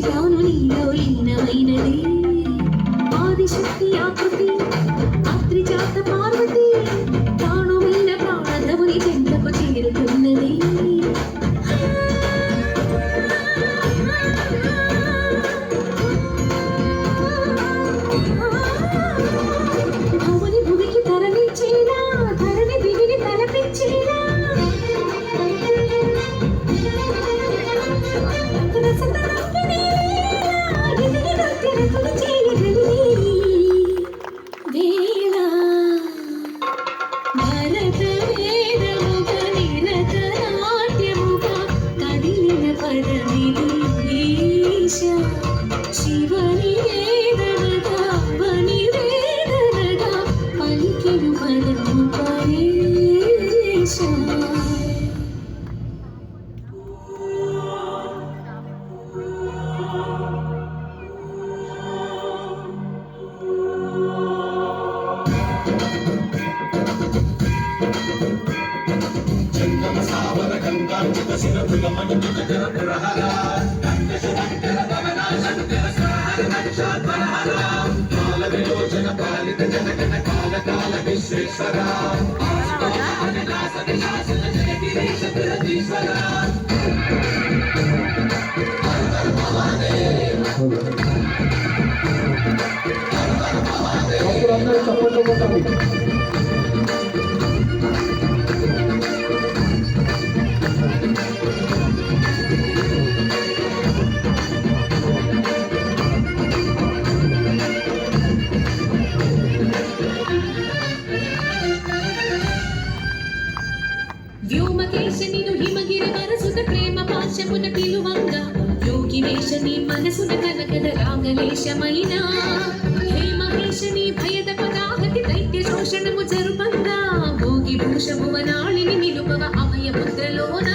తాను నీలో లీనమైనది ఆదిశక్తి ఆకృతి అత్రిజాత పార్వతి తానుమైన ప్రాణధముని చెంతకు చేరుతున్నది భువని భువికి తరలించేలా ధరణి దివిని తలపించేలా శివని వేదనగా వని వేదనగా పలికెను పదము పరేశ వ్యోమకేశనిను హిమగిరి వరసుత ప్రేమ పాశమున పిలువంగా యోగివేశని మనసున కనకద రాగలేశమైన హేమహేశని భయద పదాహతి దైత్య శోషణము జరుపంగా భోగి భూష భువనాళిని నిలుపవ అభయ పుత్రలోన